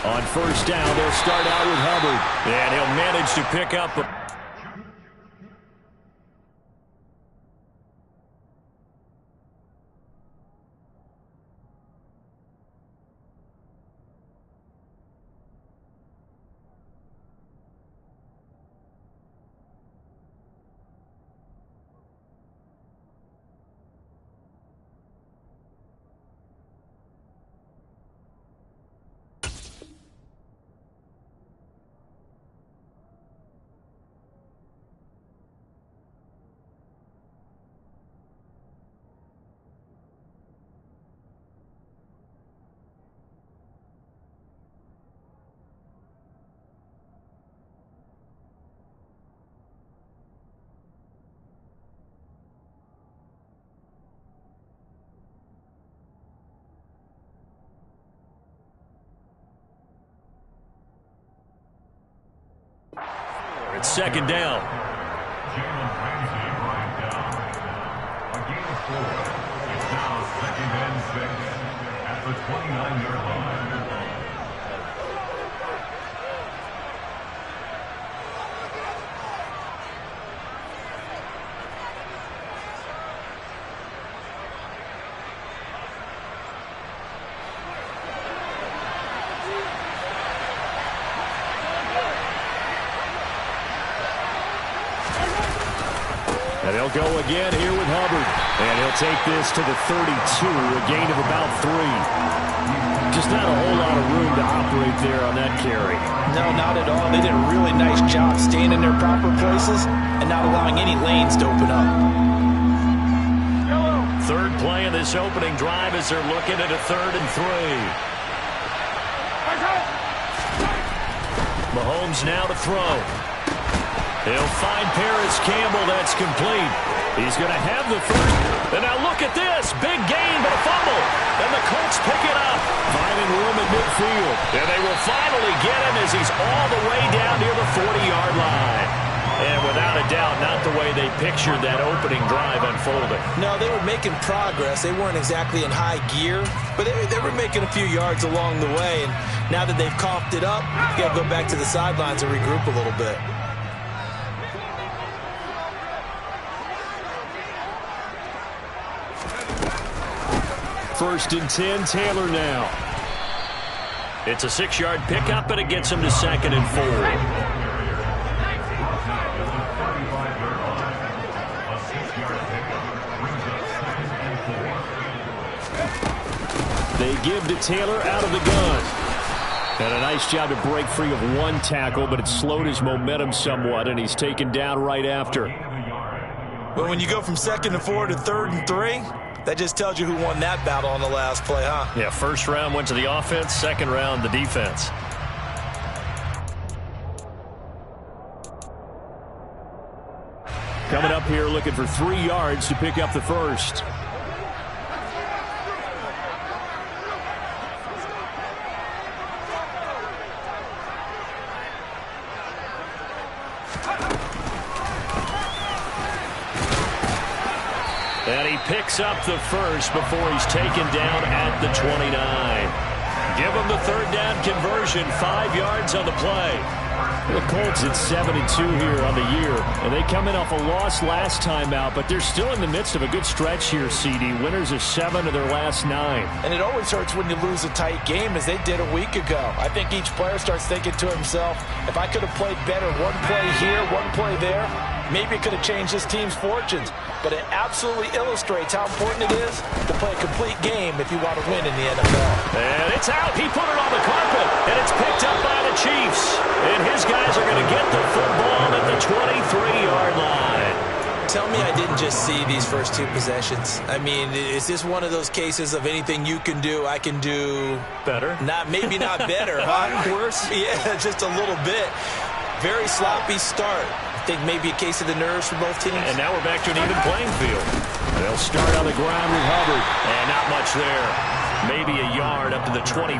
On first down, they'll start out with Hubbard. And he'll manage to pick up a... It's second down. A gain of 4. It's now second and 6 at the 29-yard line. And they'll go again here with Hubbard. And he'll take this to the 32, a gain of about 3. Just not a whole lot of room to operate there on that carry. No, not at all. They did a really nice job staying in their proper places and not allowing any lanes to open up. Third play of this opening drive as they're looking at a 3rd and 3. Mahomes now to throw. He'll find Paris Campbell. That's complete. He's going to have the first. And now look at this. Big gain, but a fumble. And the Colts pick it up. Finding room at midfield. And they will finally get him as he's all the way down near the 40-yard line. And without a doubt, not the way they pictured that opening drive unfolding. No, they were making progress. They weren't exactly in high gear, but they were making a few yards along the way. And now that they've coughed it up, you got to go back to the sidelines and regroup a little bit. First and 10, Taylor now. It's a 6-yard pickup, and it gets him to 2nd and 4. They give to Taylor out of the gun. And a nice job to break free of one tackle, but it slowed his momentum somewhat, and he's taken down right after. But when you go from 2nd and 4 to 3rd and 3, that just tells you who won that battle on the last play, huh? Yeah, first round went to the offense, second round the defense. Coming up here looking for 3 yards to pick up the first. And he picks up the first before he's taken down at the 29. Give him the 3rd down conversion, 5 yards on the play. The Colts at 7-2 here on the year, and they come in off a loss last time out, but they're still in the midst of a good stretch here, CD. Winners of 7 of their last 9. And it always hurts when you lose a tight game, as they did a week ago. I think each player starts thinking to himself, if I could have played better one play here, one play there, maybe it could have changed this team's fortunes. But it absolutely illustrates how important it is to play a complete game if you want to win in the NFL. And it's out. He put it on the carpet, and it's picked up by the Chiefs. And his guys are going to get the football at the 23-yard line. Tell me I didn't just see these first 2 possessions. I mean, is this one of those cases of anything you can do, I can do better? Maybe not better, huh? Worse? Yeah, just a little bit. Very sloppy start. I think maybe a case of the nerves for both teams. And now we're back to an even playing field. They'll start on the ground with Hubbard. And not much there. Maybe a yard up to the 24.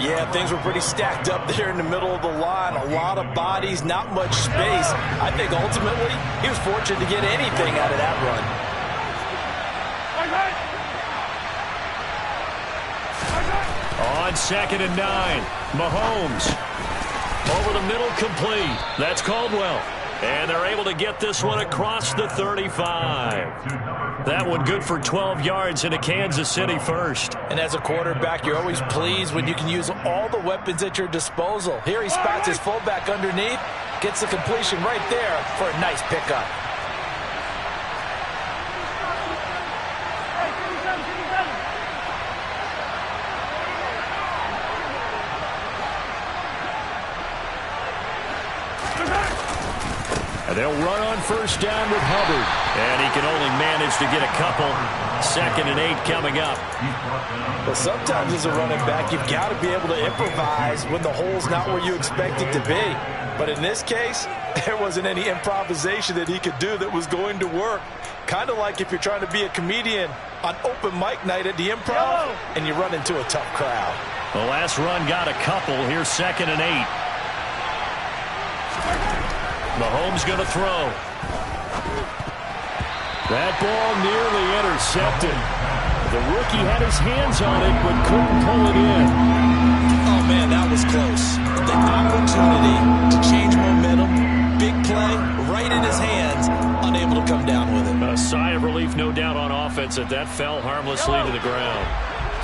Yeah, things were pretty stacked up there in the middle of the line. A lot of bodies, not much space. I think ultimately he was fortunate to get anything out of that run. On 2nd and 9, Mahomes. Over the middle, complete. That's Caldwell. And they're able to get this one across the 35. That one good for 12 yards into Kansas City first. And as a quarterback, you're always pleased when you can use all the weapons at your disposal. Here he spots his fullback underneath, gets the completion right there for a nice pickup. And they'll run on first down with Hubbard. And he can only manage to get a couple. 2nd and 8 coming up. Well, sometimes as a running back, you've got to be able to improvise when the hole's not where you expect it to be. But in this case, there wasn't any improvisation that he could do that was going to work. Kind of like if you're trying to be a comedian on open mic night at the Improv and you run into a tough crowd. The last run got a couple. Here's 2nd and 8. Mahomes going to throw. That ball nearly intercepted. The rookie had his hands on it but couldn't pull it in. Oh, man, that was close. The opportunity to change momentum, big play, right in his hands, unable to come down with it. A sigh of relief, no doubt, on offense that fell harmlessly to the ground.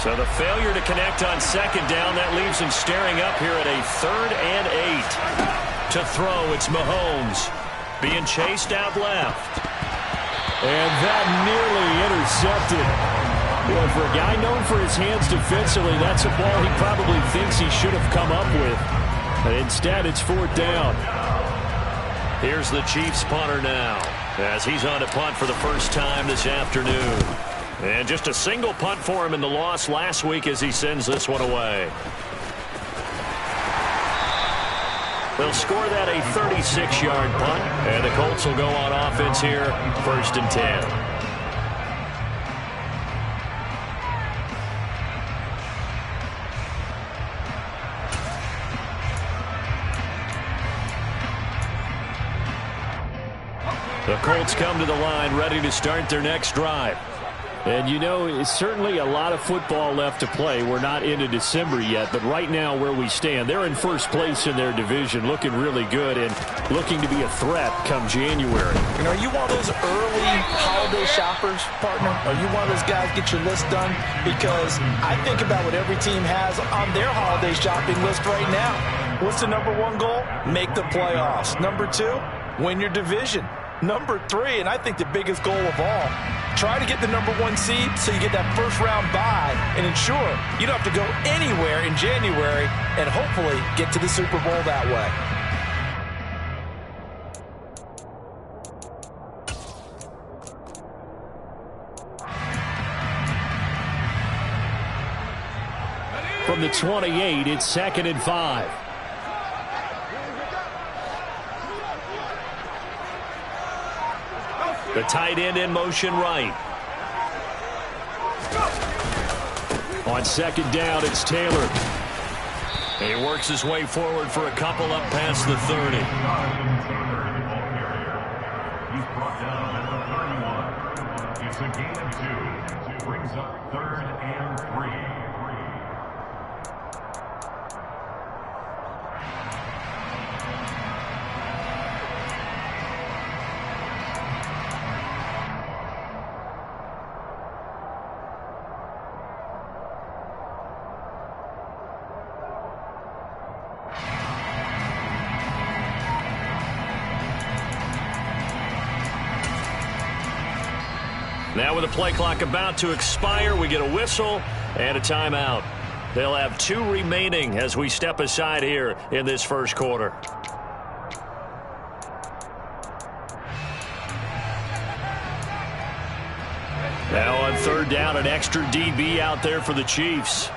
So the failure to connect on 2nd down, that leaves him staring up here at a 3rd and 8. To throw, it's Mahomes being chased out left. And that nearly intercepted. Boy, for a guy known for his hands defensively, that's a ball he probably thinks he should have come up with. But instead, it's 4th down. Here's the Chiefs punter now, as he's on to punt for the first time this afternoon. And just a single punt for him in the loss last week as he sends this one away. They'll score that a 36-yard punt, and the Colts will go on offense here, 1st and 10. The Colts come to the line, ready to start their next drive. And, you know, it's certainly a lot of football left to play. We're not into December yet, but right now where we stand, they're in first place in their division, looking really good and looking to be a threat come January. And are you one of those early holiday shoppers, partner? Are you one of those guys get your list done? Because I think about what every team has on their holiday shopping list right now. What's the number 1 goal? Make the playoffs. Number 2, win your division. Number 3, and I think the biggest goal of all, try to get the number 1 seed so you get that first-round bye and ensure you don't have to go anywhere in January and hopefully get to the Super Bowl that way. From the 28, it's 2nd and 5. The tight end in motion right. On 2nd down, it's Taylor. He works his way forward for a couple up past the 30. He's brought down at the 31. It's a gain of 2. Brings up 3rd and 3. Now with the play clock about to expire, we get a whistle and a timeout. They'll have 2 remaining as we step aside here in this first quarter. Now on 3rd down, an extra DB out there for the Chiefs.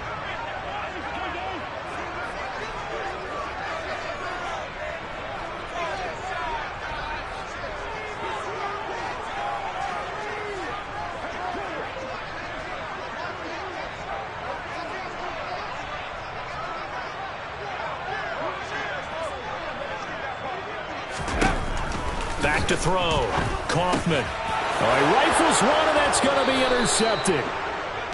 Back to throw. Kaufman. He rifles one, and that's going to be intercepted.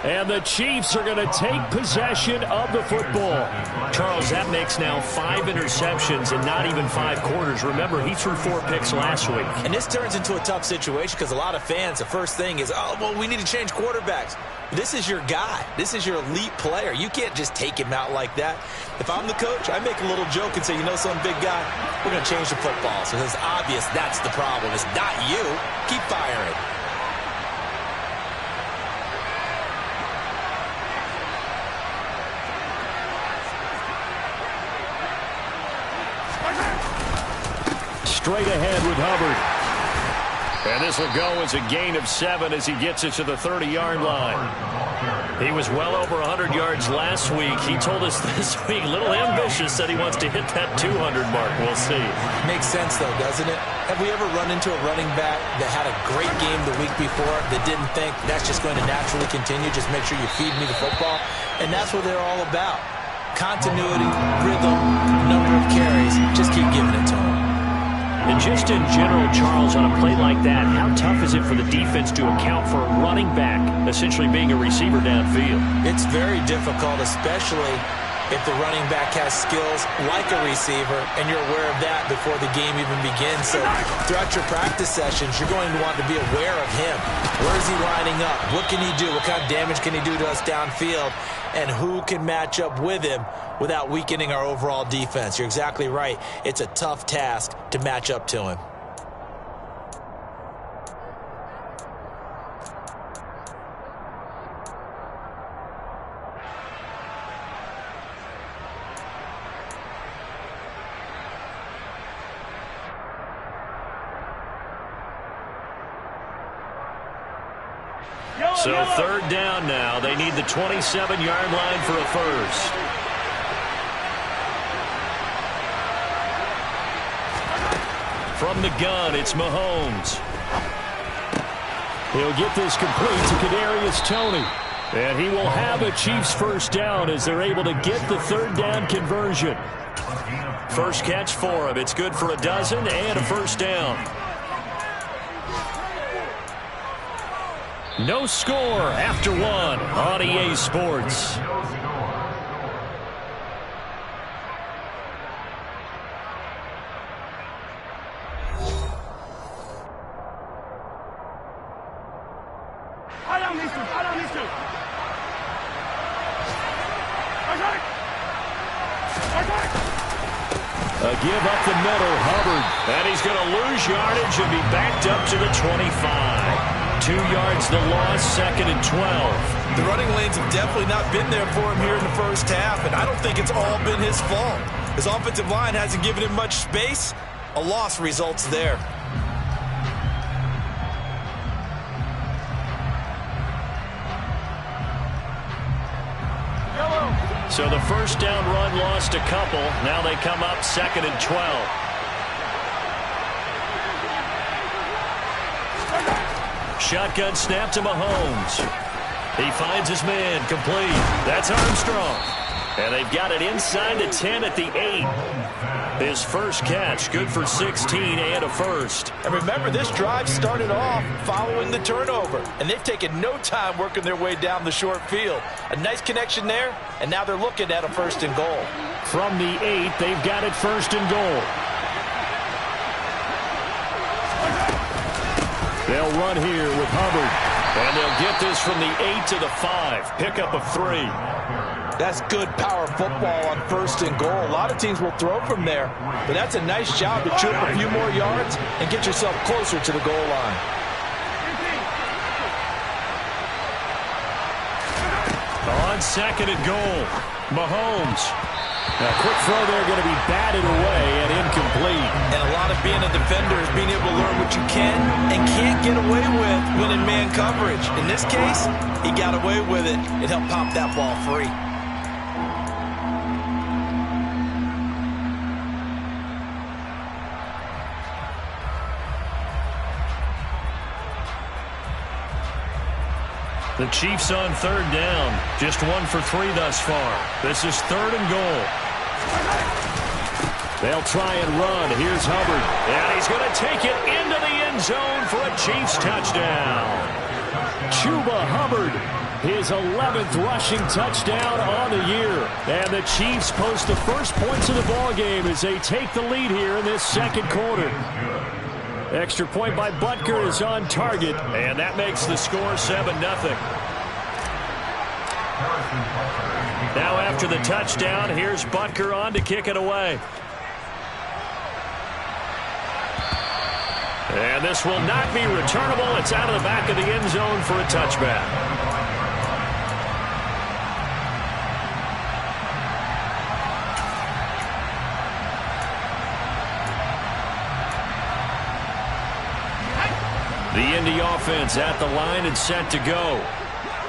And the Chiefs are going to take possession of the football. Charles, that makes now 5 interceptions in not even 5 quarters. Remember, he threw 4 picks last week. And this turns into a tough situation because a lot of fans, the first thing is, oh, well, we need to change quarterbacks. This is your guy. This is your elite player. You can't just take him out like that. If I'm the coach, I make a little joke and say, you know, some big guy, we're going to change the football. So it's obvious that's the problem. It's not you. Keep firing. Straight ahead with Hubbard. And this will go as a gain of 7 as he gets it to the 30-yard line. He was well over 100 yards last week. He told us this week, a little ambitious, said he wants to hit that 200 mark. We'll see. Makes sense, though, doesn't it? Have we ever run into a running back that had a great game the week before that didn't think that's just going to naturally continue? Just make sure you feed me the football. And that's what they're all about. Continuity, rhythm, number of carries. Just keep giving it to them. And just in general, Charles, on a play like that, how tough is it for the defense to account for a running back essentially being a receiver downfield? It's very difficult, especially if the running back has skills like a receiver, and you're aware of that before the game even begins. So throughout your practice sessions, you're going to want to be aware of him. Where is he lining up? What can he do? What kind of damage can he do to us downfield? And who can match up with him without weakening our overall defense? You're exactly right. It's a tough task to match up to him. So 3rd down now. They need the 27-yard line for a first. From the gun, it's Mahomes. He'll get this complete to Kadarius Toney. And he will have a Chiefs first down as they're able to get the 3rd down conversion. First catch for him. It's good for a dozen and a first down. No score after 1 on EA Sports. A give up the middle, Hubbard. And he's going to lose yardage and be backed up to the 25. 2 yards the loss, 2nd and 12. The running lanes have definitely not been there for him here in the first half, and I don't think it's all been his fault. His offensive line hasn't given him much space. A loss results there. So the first down run lost a couple. Now they come up 2nd and 12. Shotgun snap to Mahomes. He finds his man complete. That's Armstrong. And they've got it inside the 10 at the 8. His first catch, good for 16 and a first. And remember, this drive started off following the turnover. And they've taken no time working their way down the short field. A nice connection there, and now they're looking at a 1st and goal. From the 8, they've got it 1st and goal. They'll run here with Hubbard. And they'll get this from the 8 to the 5. Pickup of 3. That's good power football on 1st and goal. A lot of teams will throw from there, but that's a nice job to chew up a few more yards and get yourself closer to the goal line. On 2nd and goal, Mahomes. A quick throw there going to be batted away and incomplete. And a lot of being a defender is being able to learn what you can and can't get away with when in man coverage. In this case, he got away with it. It helped pop that ball free. The Chiefs on 3rd down. Just 1 for 3 thus far. This is 3rd and goal. They'll try and run. Here's Hubbard. And he's going to take it into the end zone for a Chiefs touchdown. Chuba Hubbard. his 11th rushing touchdown on the year. And the Chiefs post the first points of the ballgame as they take the lead here in this second quarter. Extra point by Butker is on target, and that makes the score 7-0. Now after the touchdown, here's Butker on to kick it away. And this will not be returnable. It's out of the back of the end zone for a touchback. The Indy offense at the line and set to go.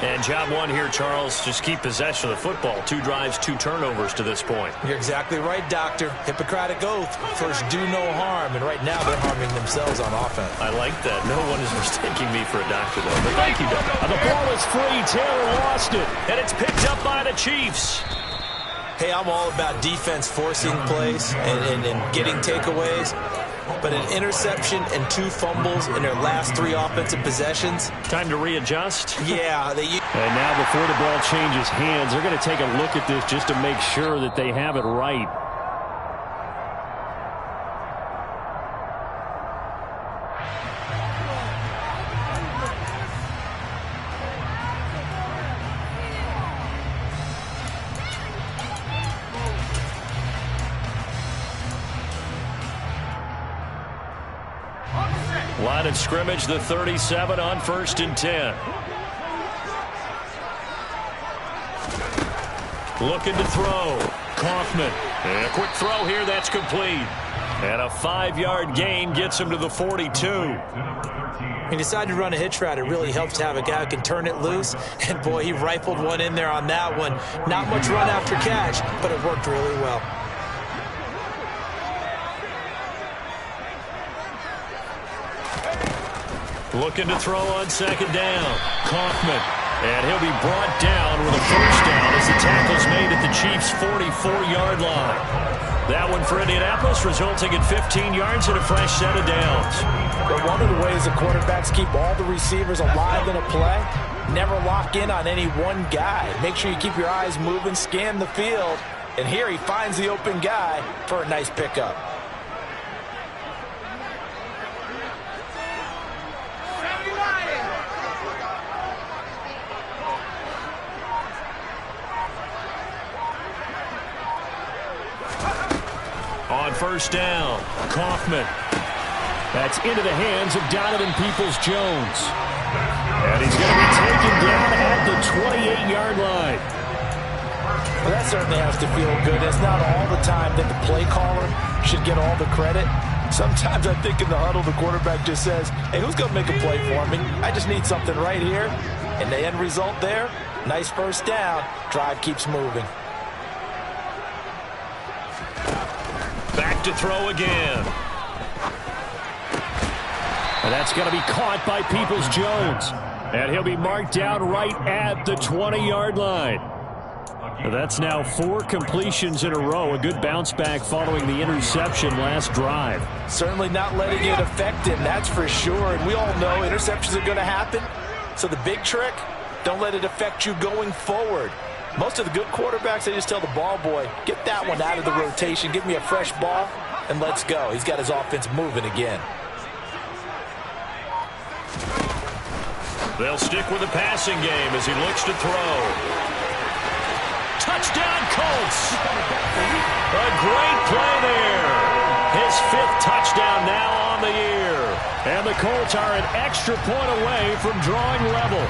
And job one here, Charles, just keep possession of the football. 2 drives, 2 turnovers to this point. You're exactly right, Doctor. Hippocratic oath. First, do no harm. And right now, they're harming themselves on offense. I like that. No one is mistaking me for a doctor, though. But thank you, Doctor. The ball is free. Taylor lost it. And it's picked up by the Chiefs. Hey, I'm all about defense forcing plays and getting takeaways. But an interception and 2 fumbles in their last 3 offensive possessions. Time to readjust? Yeah. And now before the ball changes hands, they're going to take a look at this just to make sure that they have it right. Line of scrimmage, the 37 on 1st and 10. Looking to throw. Kaufman. And a quick throw here, that's complete. And a 5-yard gain gets him to the 42. He decided to run a hitch route. It really helps to have a guy who can turn it loose. And, boy, he rifled one in there on that one. Not much run after catch, but it worked really well. Looking to throw on 2nd down. Kaufman. And he'll be brought down with a first down as the tackle's made at the Chiefs' 44-yard line. That one for Indianapolis, resulting in 15 yards and a fresh set of downs. But one of the ways the quarterbacks keep all the receivers alive in a play, never lock in on any one guy. Make sure you keep your eyes moving, scan the field. And here he finds the open guy for a nice pickup. On 1st down, Kaufman. That's into the hands of Donovan Peoples-Jones. And he's going to be taken down at the 28-yard line. Well, that certainly has to feel good. It's not all the time that the play caller should get all the credit. Sometimes I think in the huddle, the quarterback just says, hey, who's going to make a play for me? I just need something right here. And the end result there, nice first down. Drive keeps moving. Back to throw again. And that's going to be caught by Peoples-Jones. And he'll be marked down right at the 20-yard line. That's now 4 completions in a row. A good bounce back following the interception last drive. Certainly not letting it affect him, that's for sure. And we all know interceptions are going to happen. So the big trick, don't let it affect you going forward. Most of the good quarterbacks, they just tell the ball boy, get that one out of the rotation, give me a fresh ball, and let's go. He's got his offense moving again. They'll stick with the passing game as he looks to throw. Touchdown, Colts! A great play there. His 5th touchdown now on the year. And the Colts are an extra point away from drawing level.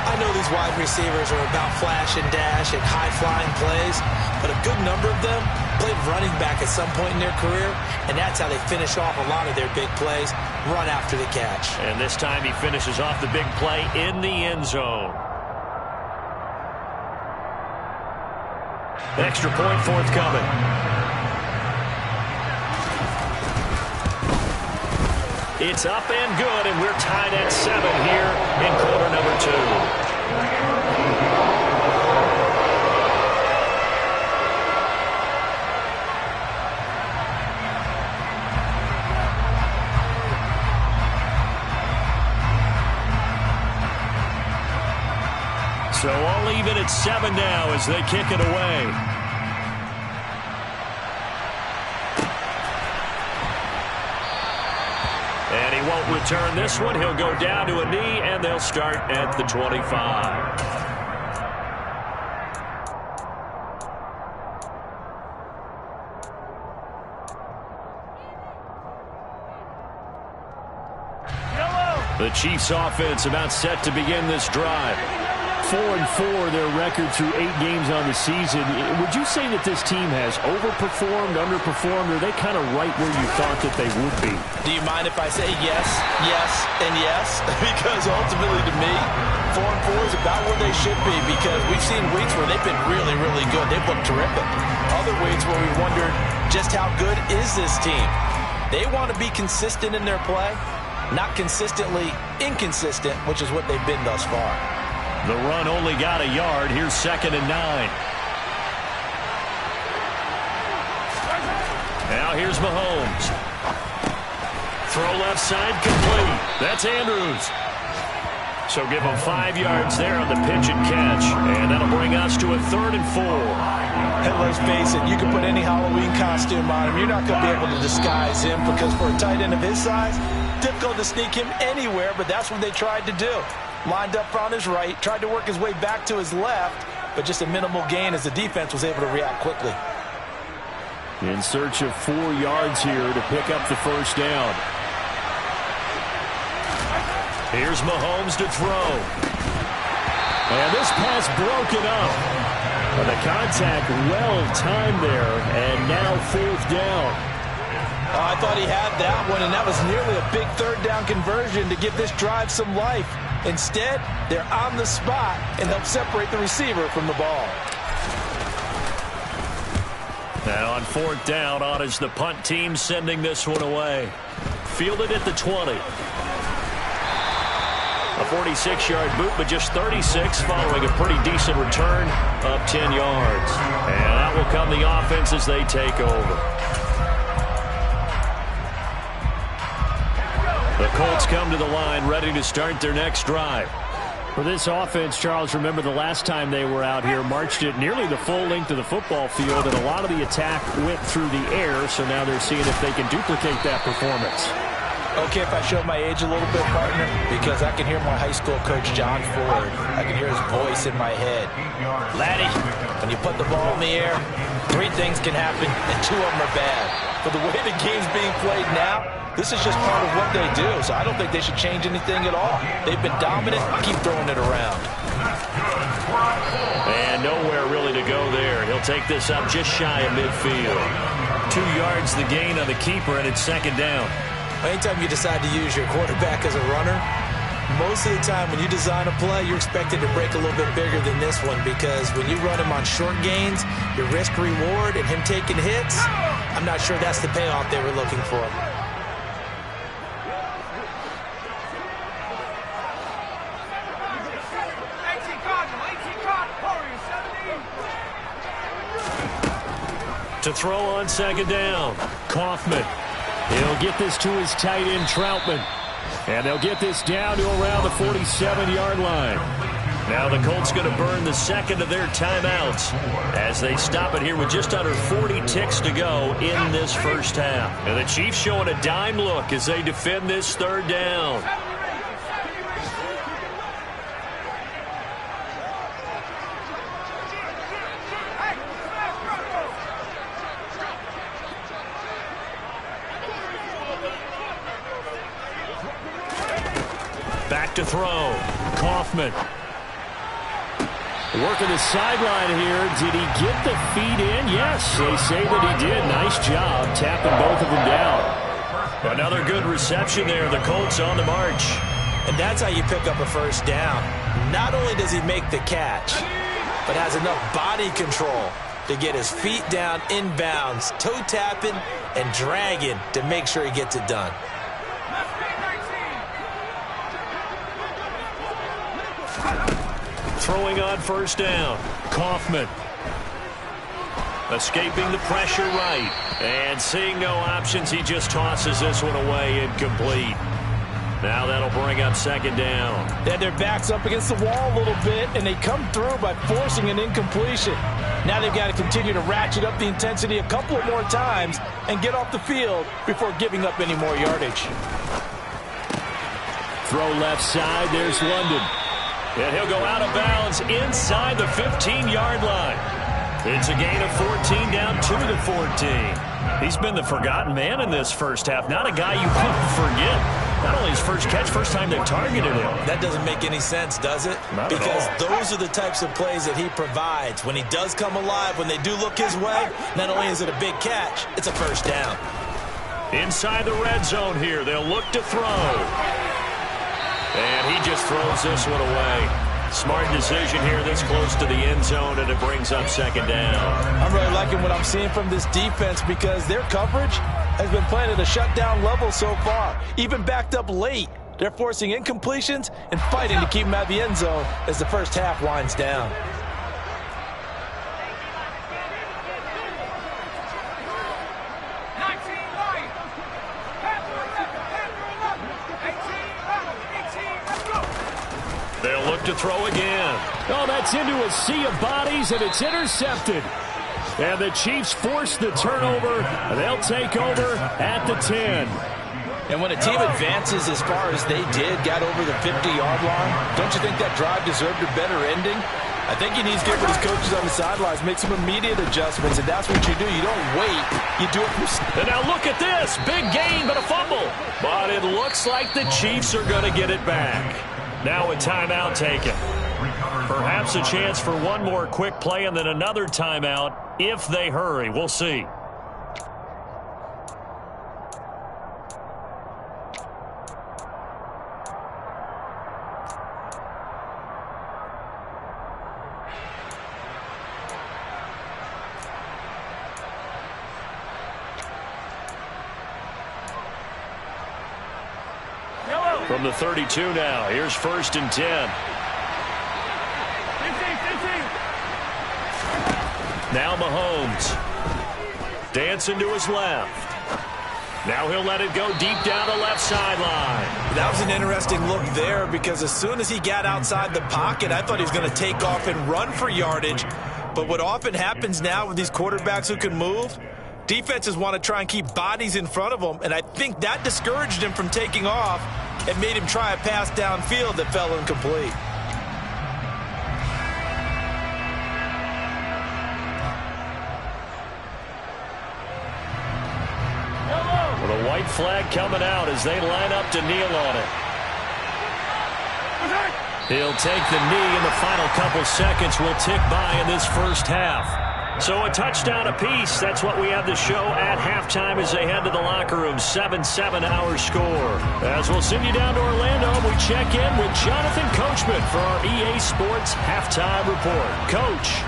I know these wide receivers are about flash and dash and high-flying plays, but a good number of them played running back at some point in their career, and that's how they finish off a lot of their big plays, run after the catch. And this time he finishes off the big play in the end zone. Extra point forthcoming. It's up and good, and we're tied at 7 here in quarter number 2. So all even at 7 now as they kick it away. And he won't return this one. He'll go down to a knee, and they'll start at the 25. The Chiefs offense about set to begin this drive. 4-4 their record through 8 games on the season. Would you say that this team has overperformed, underperformed, or are they kind of right where you thought that they would be? Do you mind if I say yes, yes, and yes? Because ultimately to me, 4-4 is about where they should be, because we've seen weeks where they've been really, really good. They've looked terrific. Other weeks where we wondered just how good is this team. They want to be consistent in their play. Not consistently inconsistent, which is what they've been thus far. The run only got a yard. Here's 2nd and 9. Now here's Mahomes. Throw left side complete. That's Andrews. So give him 5 yards there on the pitch and catch. And that'll bring us to a 3rd and 4. And let's face it, you can put any Halloween costume on him. You're not going to be able to disguise him, because for a tight end of his size, difficult to sneak him anywhere, but that's what they tried to do. Lined up on his right, tried to work his way back to his left, but just a minimal gain as the defense was able to react quickly. In search of 4 yards here to pick up the first down. Here's Mahomes to throw. And this pass broken up. But the contact well-timed there, and now 4th down. I thought he had that one, and that was nearly a big 3rd down conversion to give this drive some life. Instead, they're on the spot and help separate the receiver from the ball. And on 4th down, on is the punt team sending this one away. Fielded at the 20. A 46-yard boot, but just 36 following a pretty decent return of 10 yards. And that will come the offense as they take over. The Colts come to the line ready to start their next drive. For this offense, Charles, remember the last time they were out here, marched it nearly the full length of the football field, and a lot of the attack went through the air, so now they're seeing if they can duplicate that performance. Okay, if I show my age a little bit, partner, because I can hear my high school coach, John Ford. I can hear his voice in my head. Laddie, when you put the ball in the air, 3 things can happen, and 2 of them are bad. But the way the game's being played now, this is just part of what they do, so I don't think they should change anything at all. They've been dominant. Keep throwing it around. And nowhere really to go there. He'll take this up just shy of midfield. 2 yards the gain on the keeper, and it's 2nd down. Anytime you decide to use your quarterback as a runner, most of the time when you design a play, you're expected to break a little bit bigger than this one, because when you run him on short gains, your risk-reward and him taking hits, I'm not sure that's the payoff they were looking for. To throw on 2nd down, Kaufman. He'll get this to his tight end, Troutman. And they'll get this down to around the 47-yard line. Now the Colts going to burn the 2nd of their timeouts as they stop it here with just under 40 ticks to go in this first half. And the Chiefs showing a dime look as they defend this 3rd down. Back to throw. Kaufman. Working the sideline here. Did he get the feet in? Yes, they say that he did. Nice job tapping both of them down. Another good reception there. The Colts on the march. And that's how you pick up a first down. Not only does he make the catch, but has enough body control to get his feet down inbounds, toe tapping and dragging to make sure he gets it done. Throwing on 1st down. Kaufman. Escaping the pressure right. And seeing no options, he just tosses this one away incomplete. Now that'll bring up second down. They had their backs up against the wall a little bit, and they come through by forcing an incompletion. Now they've got to continue to ratchet up the intensity a couple of more times and get off the field before giving up any more yardage. Throw left side. There's London. And he'll go out of bounds inside the 15-yard line. It's a gain of 14 down to the 14. He's been the forgotten man in this first half. Not a guy you want to forget. Not only his first catch, first time they've targeted him. That doesn't make any sense, does it? Not because at all. Those are the types of plays that he provides. When he does come alive, when they do look his way, not only is it a big catch, it's a first down. Inside the red zone here, they'll look to throw. And he just throws this one away. Smart decision here this close to the end zone, and it brings up second down. I'm really liking what I'm seeing from this defense because their coverage has been playing at a shutdown level so far. Even backed up late, they're forcing incompletions and fighting to keep them out of the end zone as the first half winds down. They'll look to throw again. Oh, that's into a sea of bodies, and it's intercepted. And the Chiefs force the turnover. They'll take over at the 10. And when a team advances as far as they did, got over the 50-yard line, don't you think that drive deserved a better ending? I think he needs to get with his coaches on the sidelines, make some immediate adjustments, and that's what you do. You don't wait. You do it from... And now look at this. Big gain, but a fumble. But it looks like the Chiefs are going to get it back. Now a timeout taken. Perhaps a chance for one more quick play and then another timeout if they hurry. We'll see. From the 32 now, here's 1st and 10. Now Mahomes. Dancing to his left. Now he'll let it go deep down the left sideline. That was an interesting look there because as soon as he got outside the pocket, I thought he was going to take off and run for yardage. But what often happens now with these quarterbacks who can move, defenses want to try and keep bodies in front of them, and I think that discouraged him from taking off and made him try a pass downfield that fell incomplete. With a white flag coming out as they line up to kneel on it. He'll take the knee, and the final couple seconds will tick by in this first half. So a touchdown apiece. That's what we have to show at halftime as they head to the locker room. 7-7 our score. As we'll send you down to Orlando, we check in with Jonathan Coachman for our EA Sports Halftime Report. Coach.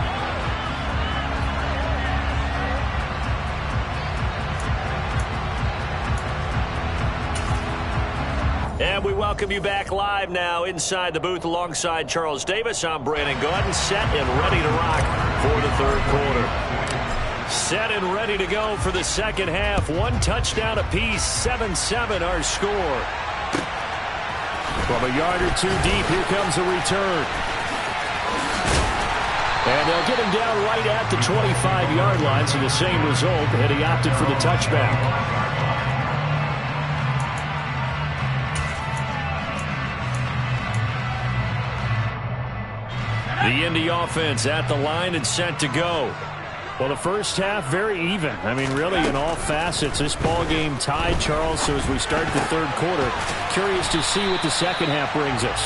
And we welcome you back live now inside the booth alongside Charles Davis. I'm Brandon Gaudin, set and ready to rock for the third quarter. Set and ready to go for the second half. One touchdown apiece, 7-7 our score. From a yard or two deep, here comes a return. And they'll get him down right at the 25-yard line, so the same result, and he opted for the touchback. The Indy offense at the line and set to go. Well, the first half, very even. I mean, really, in all facets, this ball game tied, Charles. So as we start the third quarter, curious to see what the second half brings us.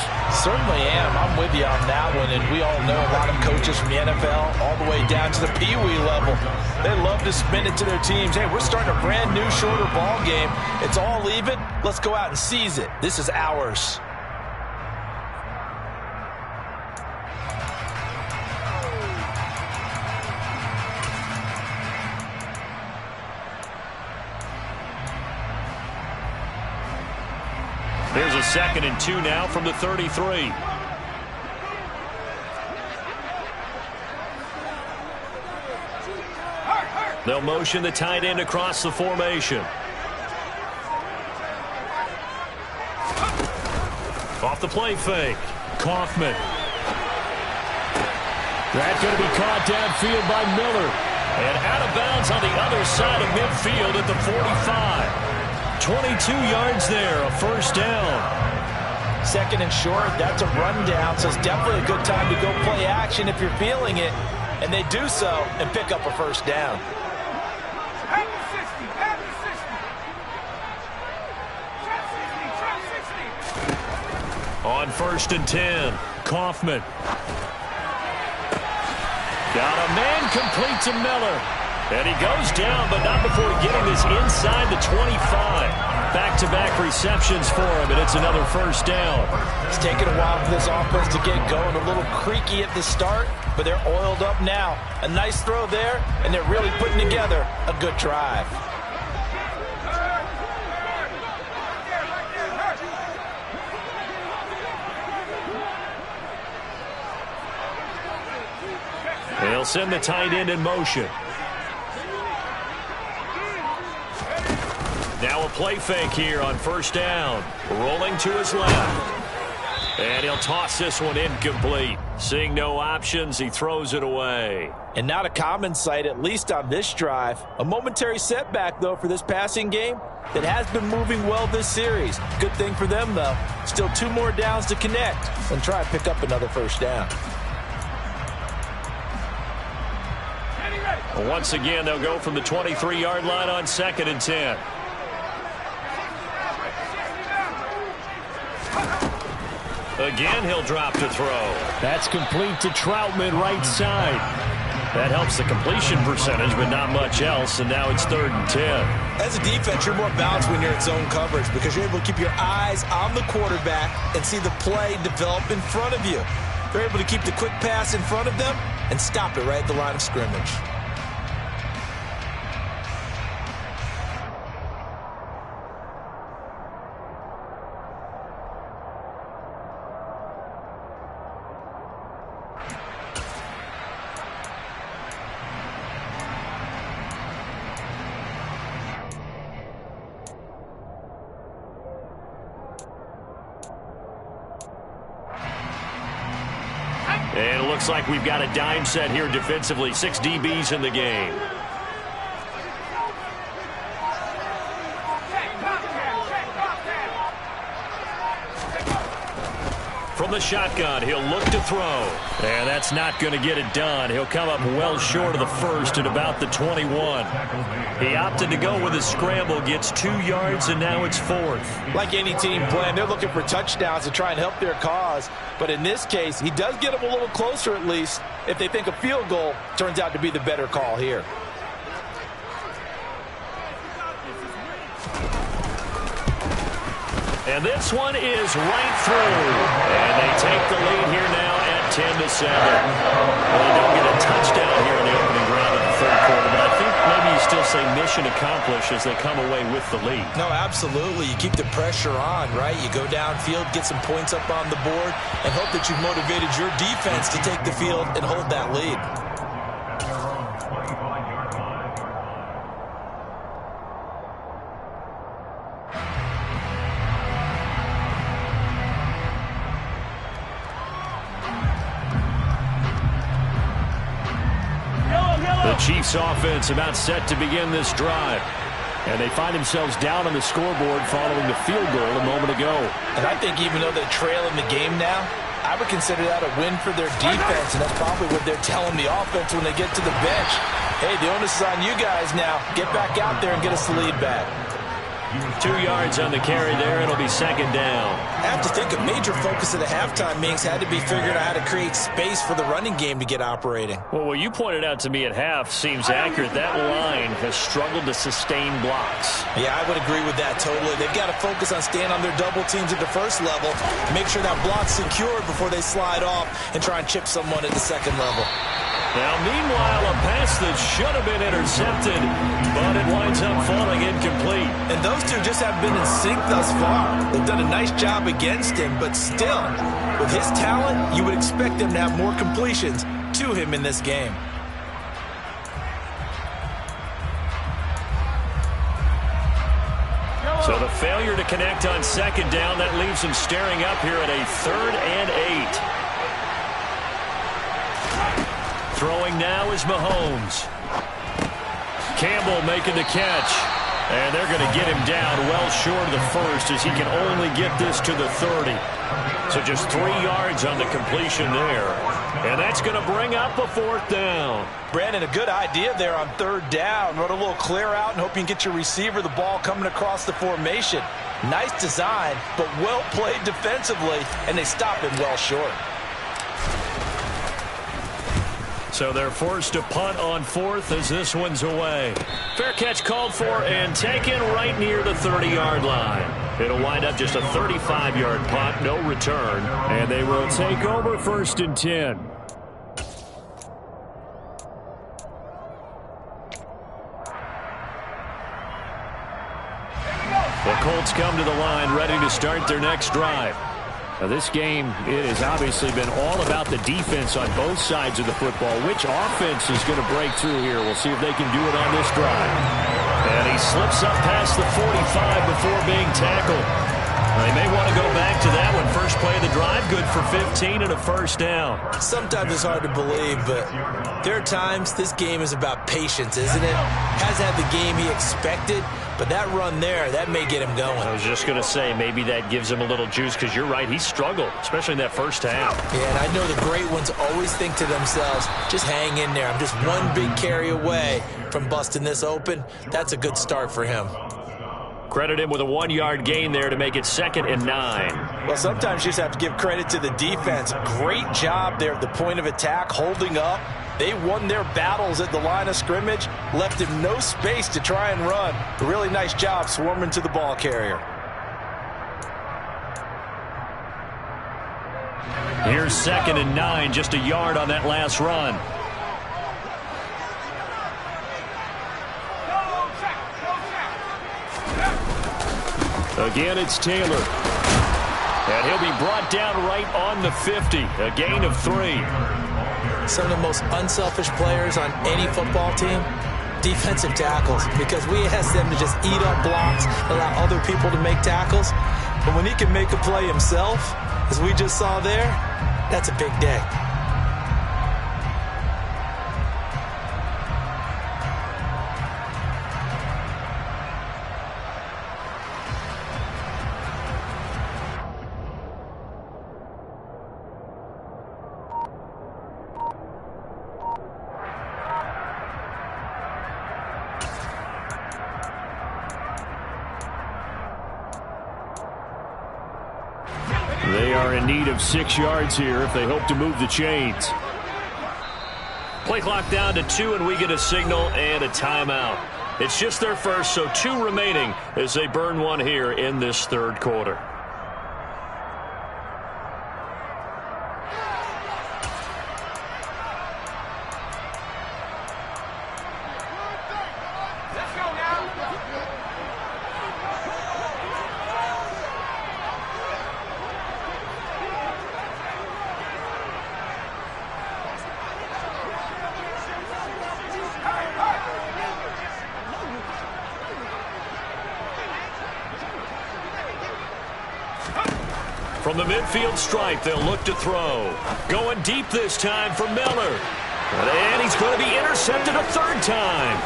Certainly am. I'm with you on that one. And we all know a lot of coaches from the NFL all the way down to the Pee-wee level. They love to spin it to their teams. Hey, we're starting a brand new, shorter ball game. It's all even. Let's go out and seize it. This is ours. There's a 2nd and 2 now from the 33. They'll motion the tight end across the formation. Off the play fake. Kaufman. That's going to be caught downfield by Miller. And out of bounds on the other side of midfield at the 45. 22 yards there, a first down. Second and short, that's a rundown, so it's definitely a good time to go play action if you're feeling it. And they do so and pick up a first down. On 1st and 10, Kaufman. Got a man complete to Miller. And he goes down, but not before getting this inside the 25. Back-to-back receptions for him, and it's another first down. It's taken a while for this offense to get going. A little creaky at the start, but they're oiled up now. A nice throw there, and they're really putting together a good drive. They'll send the tight end in motion. Now a play fake here on first down. Rolling to his left. And he'll toss this one incomplete. Seeing no options, he throws it away. And not a common sight, at least on this drive. A momentary setback, though, for this passing game that has been moving well this series. Good thing for them, though. Still 2 more downs to connect and try and pick up another first down. Once again, they'll go from the 23-yard line on 2nd and 10. Again, he'll drop to throw. That's complete to Troutman, right side. That helps the completion percentage, but not much else, and now it's 3rd and 10. As a defense, you're more balanced when you're in zone coverage because you're able to keep your eyes on the quarterback and see the play develop in front of you. They're able to keep the quick pass in front of them and stop it right at the line of scrimmage. And it looks like we've got a dime set here defensively. 6 DBs in the game. From the shotgun, he'll look to throw. And that's not going to get it done. He'll come up well short of the first at about the 21. He opted to go with a scramble, gets 2 yards, and now it's 4th. Like any team playing, they're looking for touchdowns to try and help their cause. But in this case, he does get them a little closer at least if they think a field goal turns out to be the better call here. And this one is right through. And they take the lead here now at 10-7. Well, they don't get a touchdown here in the opening round of the 3rd quarter, but I think maybe you still say mission accomplished as they come away with the lead. No, absolutely. You keep the pressure on, right? You go downfield, get some points up on the board, and hope that you've motivated your defense to take the field and hold that lead. The Chiefs offense about set to begin this drive. And they find themselves down on the scoreboard following the field goal a moment ago. And I think even though they're trailing the game now, I would consider that a win for their defense, and that's probably what they're telling the offense when they get to the bench. Hey, the onus is on you guys now. Get back out there and get us the lead back. 2 yards on the carry there. It'll be 2nd down. I have to think a major focus of the halftime meetings had to be figuring out how to create space for the running game to get operating. Well, what you pointed out to me at half seems accurate. That line has struggled to sustain blocks. Yeah, I would agree with that totally. They've got to focus on staying on their double teams at the first level, make sure that block's secured before they slide off and try and chip someone at the second level. Now, meanwhile, a pass that should have been intercepted, but it winds up falling incomplete. And those two just haven't been in sync thus far. They've done a nice job against him, but still, with his talent, you would expect them to have more completions to him in this game. So the failure to connect on second down, that leaves him staring up here at a 3rd and 8. Throwing now is Mahomes. Campbell making the catch. And they're going to get him down well short of the first as he can only get this to the 30. So just 3 yards on the completion there. And that's going to bring up a 4th down. Brandon, a good idea there on 3rd down. Run a little clear out and hope you can get your receiver the ball coming across the formation. Nice design, but well played defensively, and they stop him well short. So they're forced to punt on 4th as this one's away. Fair catch called for and taken right near the 30-yard line. It'll wind up just a 35-yard punt, no return, and they will take over 1st and 10. The Colts come to the line ready to start their next drive. Now this game, it has obviously been all about the defense on both sides of the football. Which offense is going to break through here? We'll see if they can do it on this drive. And he slips up past the 45 before being tackled. They may want to go back to that one. First play of the drive, good for 15 and a 1st down. Sometimes it's hard to believe, but there are times this game is about patience, isn't it? Hasn't had the game he expected, but that run there, that may get him going. I was just going to say, maybe that gives him a little juice, because you're right, he struggled, especially in that first half. Yeah, and I know the great ones always think to themselves, just hang in there. I'm just one big carry away from busting this open. That's a good start for him. Credit him with a 1-yard gain there to make it 2nd and 9. Well, sometimes you just have to give credit to the defense. Great job there at the point of attack, holding up. They won their battles at the line of scrimmage, left him no space to try and run. A really nice job swarming to the ball carrier. Here's 2nd and 9, just a yard on that last run. Again, it's Taylor. And he'll be brought down right on the 50. A gain of 3. Some of the most unselfish players on any football team, defensive tackles, because we ask them to just eat up blocks, allow other people to make tackles. But when he can make a play himself, as we just saw there, that's a big day. They are in need of 6 yards here if they hope to move the chains. Play clock down to 2, and we get a signal and a timeout. It's just their first, so 2 remaining as they burn one here in this 3rd quarter. From the midfield stripe, they'll look to throw. Going deep this time for Miller. And he's going to be intercepted a 3rd time.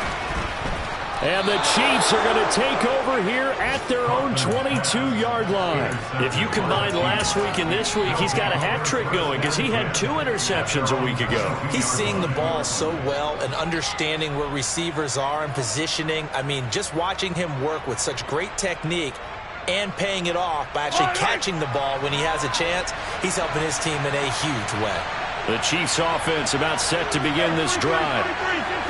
And the Chiefs are going to take over here at their own 22-yard line. If you combine last week and this week, he's got a hat trick going because he had 2 interceptions a week ago. He's seeing the ball so well and understanding where receivers are and positioning. I mean, just watching him work with such great technique and paying it off by actually catching the ball when he has a chance, he's helping his team in a huge way. The Chiefs offense about set to begin this drive.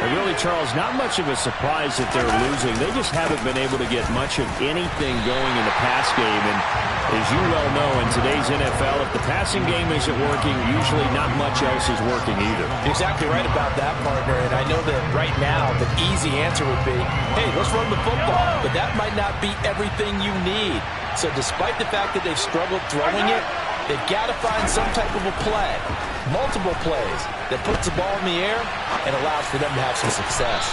And really, Charles, not much of a surprise that they're losing. They just haven't been able to get much of anything going in the pass game. And as you well know, in today's NFL, if the passing game isn't working, usually not much else is working either. You're exactly right about that, partner. And I know that right now the easy answer would be, hey, let's run the football. But that might not be everything you need. So despite the fact that they've struggled throwing it, they've got to find some type of a play, multiple plays, that puts the ball in the air and allows for them to have some success.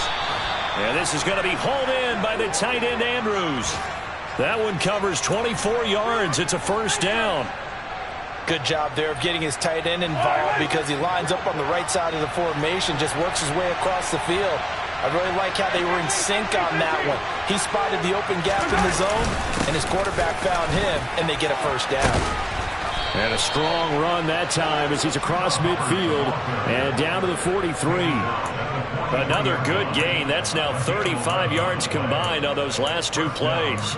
And this is going to be hauled in by the tight end, Andrews. That one covers 24 yards. It's a first down. Good job there of getting his tight end involved because he lines up on the right side of the formation, just works his way across the field. I really like how they were in sync on that one. He spotted the open gap in the zone, and his quarterback found him, and they get a first down. And a strong run that time as he's across midfield and down to the 43. Another good gain. That's now 35 yards combined on those last two plays.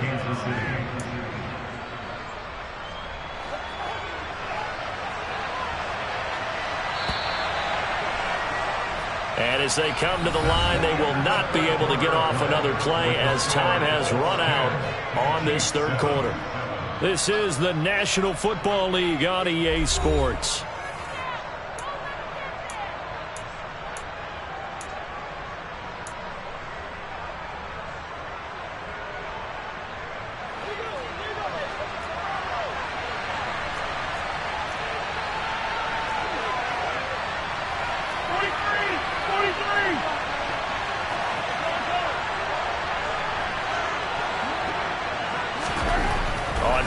And as they come to the line, they will not be able to get off another play as time has run out on this third quarter. This is the National Football League on EA Sports.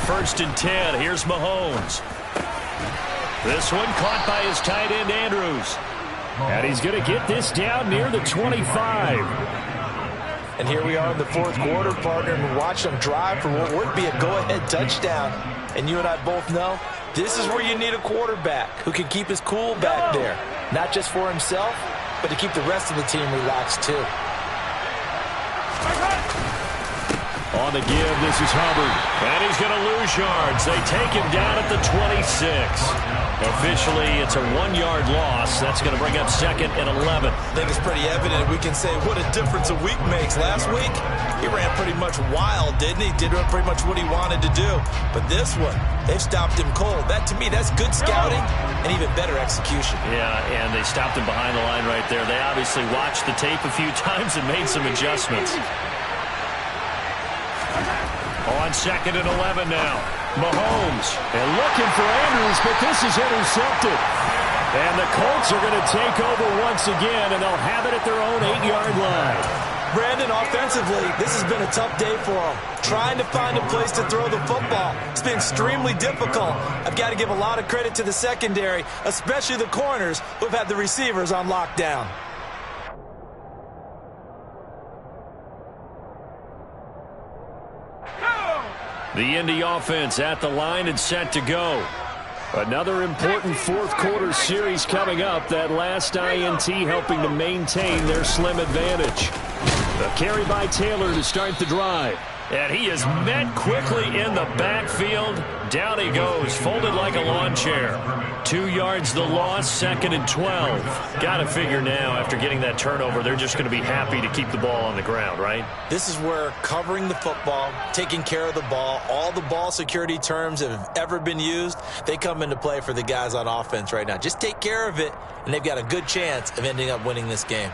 First and 10. Here's Mahomes. This one caught by his tight end, Andrews. And he's going to get this down near the 25. And here we are in the fourth quarter, partner, and we watch them drive for what would be a go-ahead touchdown. And you and I both know this is where you need a quarterback who can keep his cool back there. Not just for himself, but to keep the rest of the team relaxed, too. On the give, this is Hubbard. And he's going to lose yards. They take him down at the 26. Officially, it's a 1-yard loss. That's going to bring up second and 11. I think it's pretty evident. We can say what a difference a week makes. Last week, he ran pretty much wild, didn't he? Did pretty much what he wanted to do. But this one, they've stopped him cold. That, to me, that's good scouting and even better execution. Yeah, and they stopped him behind the line right there. They obviously watched the tape a few times and made some adjustments. On second and 11 now. Mahomes. And looking for Andrews, but this is intercepted. And the Colts are going to take over once again, and they'll have it at their own 8-yard line. Brandon, offensively, this has been a tough day for them. Trying to find a place to throw the football. It's been extremely difficult. I've got to give a lot of credit to the secondary, especially the corners who've had the receivers on lockdown. The Indy offense at the line and set to go. Another important fourth quarter series coming up. That last INT helping to maintain their slim advantage. A carry by Taylor to start the drive. And he is met quickly in the backfield. Down he goes, folded like a lawn chair. 2 yards the loss, second and 12. Got to figure now, after getting that turnover, they're just going to be happy to keep the ball on the ground, right? This is where covering the football, taking care of the ball, all the ball security terms that have ever been used, they come into play for the guys on offense right now. Just take care of it, and they've got a good chance of ending up winning this game.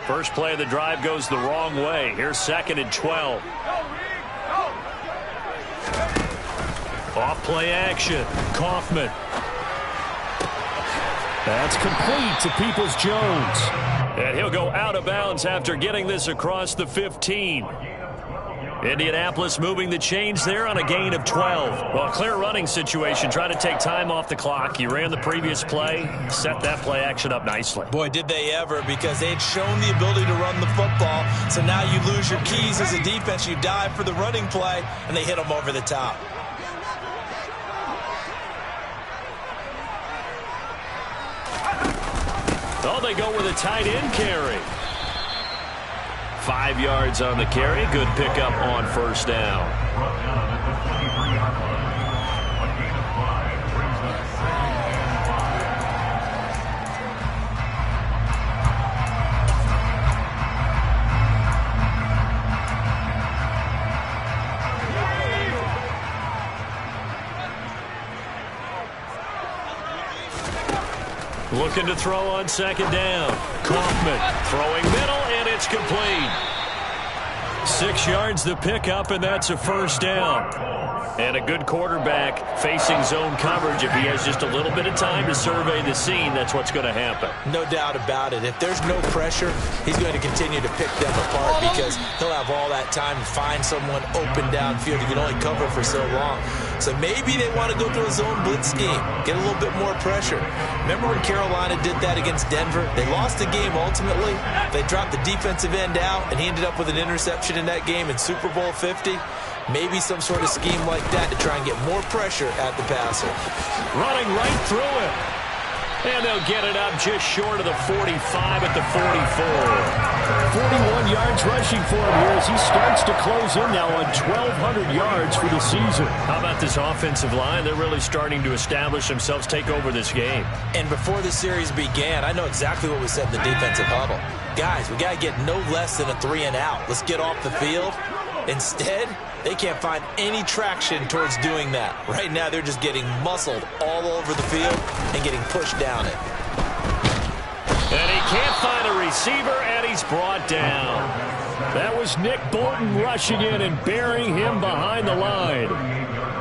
First play of the drive goes the wrong way. Here's second and 12. Off play action. Kaufman. That's complete to Peoples-Jones. And he'll go out of bounds after getting this across the 15. Indianapolis moving the chains there on a gain of 12. Well, clear running situation. Try to take time off the clock. You ran the previous play, set that play action up nicely. Boy, did they ever, because they had shown the ability to run the football. So now you lose your keys as a defense. You dive for the running play, and they hit them over the top. Oh, they go with a tight end carry. 5 yards on the carry. Good pickup on first down. Looking to throw on second down. Kaufman throwing middle, and it's complete. 6 yards the pickup, and that's a first down. And a good quarterback facing zone coverage. If he has just a little bit of time to survey the scene, that's what's going to happen. No doubt about it. If there's no pressure, he's going to continue to pick them apart because he'll have all that time to find someone open downfield. He can only cover for so long. So maybe they want to go to a zone blitz scheme, get a little bit more pressure. Remember when Carolina did that against Denver? They lost the game ultimately. They dropped the defensive end out, and he ended up with an interception in that game in Super Bowl 50. Maybe some sort of scheme like that to try and get more pressure at the passer. Running right through it. And they'll get it up just short of the 45 at the 44. 41 yards rushing for him here as he starts to close in now on 1,200 yards for the season. How about this offensive line? They're really starting to establish themselves, take over this game. And before the series began, I know exactly what was said in the defensive huddle. Guys, we got to get no less than a 3-and-out. Let's get off the field. Instead, they can't find any traction towards doing that. Right now, they're just getting muscled all over the field and getting pushed down it. And he can't find a receiver, and he's brought down. That was Nick Bolton rushing in and burying him behind the line.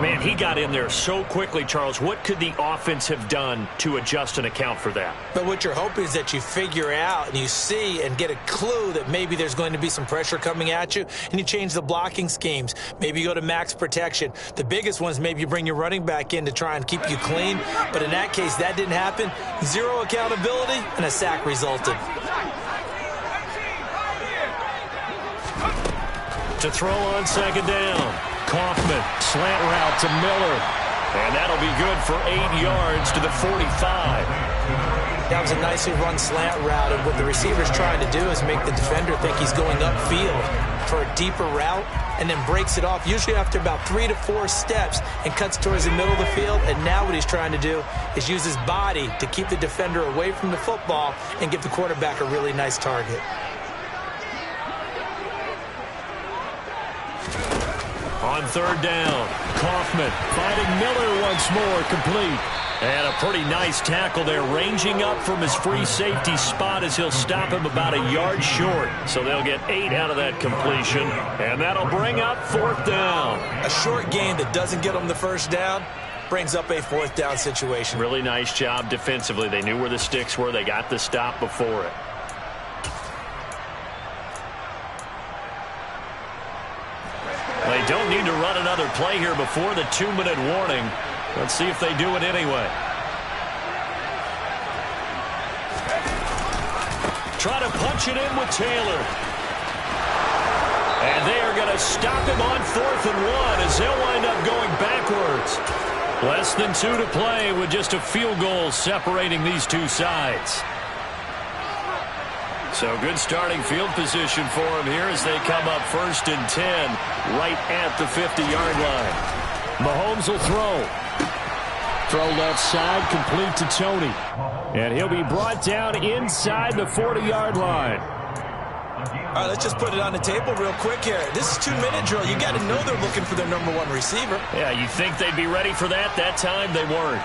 Man, he got in there so quickly, Charles. What could the offense have done to adjust and account for that? But what you're hoping is that you figure out and you see and get a clue that maybe there's going to be some pressure coming at you, and you change the blocking schemes. Maybe you go to max protection. The biggest one is maybe you bring your running back in to try and keep you clean. But in that case, that didn't happen. Zero accountability, and a sack resulted. To throw on second down. Kaufman, slant route to Miller. And that'll be good for 8 yards to the 45. That was a nicely run slant route, and what the receiver's trying to do is make the defender think he's going upfield for a deeper route and then breaks it off, usually after about 3 to 4 steps, and cuts towards the middle of the field. And now what he's trying to do is use his body to keep the defender away from the football and give the quarterback a really nice target. On third down, Kaufman finding Miller once more, complete. And a pretty nice tackle there, ranging up from his free safety spot as he'll stop him about a yard short. So they'll get 8 out of that completion, and that'll bring up fourth down. A short gain that doesn't get them the first down brings up a fourth down situation. Really nice job defensively. They knew where the sticks were. They got the stop before it. They don't need to run another play here before the 2-minute warning. Let's see if they do it anyway. Try to punch it in with Taylor. And they are going to stop him on 4th and 1 as they'll wind up going backwards. Less than 2 to play with just a field goal separating these two sides. So good starting field position for him here as they come up 1st and 10 right at the 50-yard line. Mahomes will throw. Throw left side, complete to Tony. And he'll be brought down inside the 40-yard line. All right, let's just put it on the table real quick here. This is 2-minute drill. You got to know they're looking for their number 1 receiver. Yeah, you think they'd be ready for that? That time they weren't.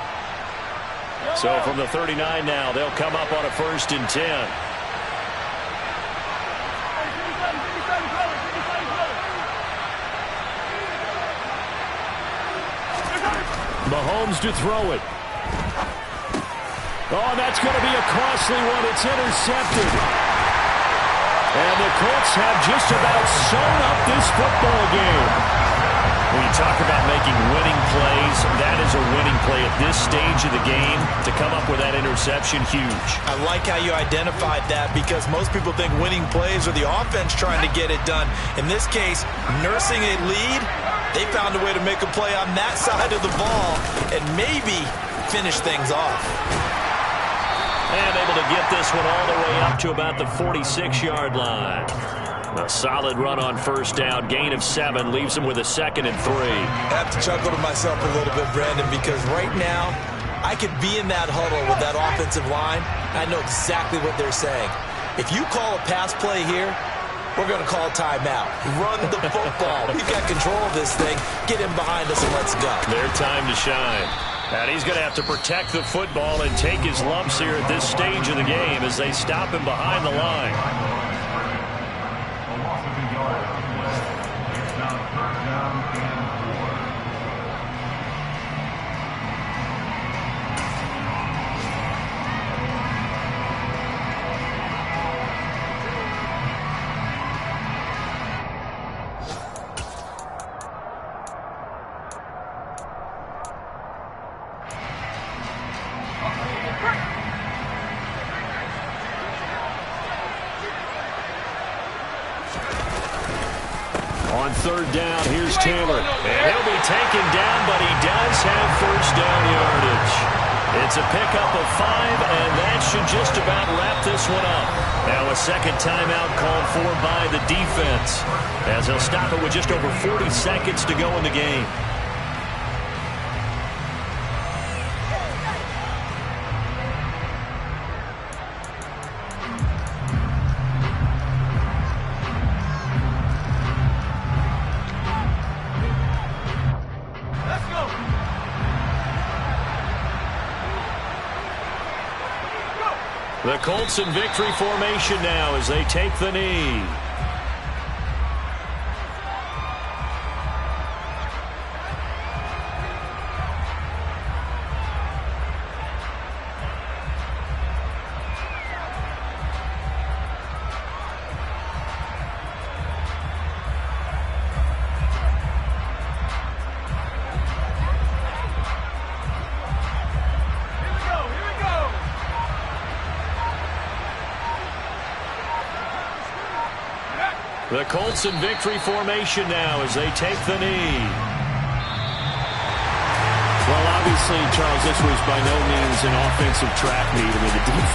So from the 39 now, they'll come up on a 1st and 10. Mahomes to throw it. Oh, that's going to be a costly one. It's intercepted. And the Colts have just about sewn up this football game. When you talk about making winning plays, that is a winning play at this stage of the game. To come up with that interception, huge. I like how you identified that because most people think winning plays are the offense trying to get it done. In this case, nursing a lead, they found a way to make a play on that side of the ball and maybe finish things off. And able to get this one all the way up to about the 46-yard line. A solid run on 1st down, gain of 7, leaves him with a 2nd and 3. I have to chuckle to myself a little bit, Brandon, because right now I could be in that huddle with that offensive line. I know exactly what they're saying. If you call a pass play here, we're going to call timeout. Run the football. We've got control of this thing. Get him behind us and let's go. Their time to shine. And he's going to have to protect the football and take his lumps here at this stage of the game as they stop him behind the line. third down. Here's Taylor. And he'll be taken down, but he does have first down yardage. It's a pickup of 5, and that should just about wrap this one up. Now a second timeout called for by the defense, as they'll stop it with just over 40 seconds to go in the game. The Colts in victory formation now as they take the knee. The Colts in victory formation now as they take the knee. Well, obviously, Charles, this was by no means an offensive track meet. I mean, the defense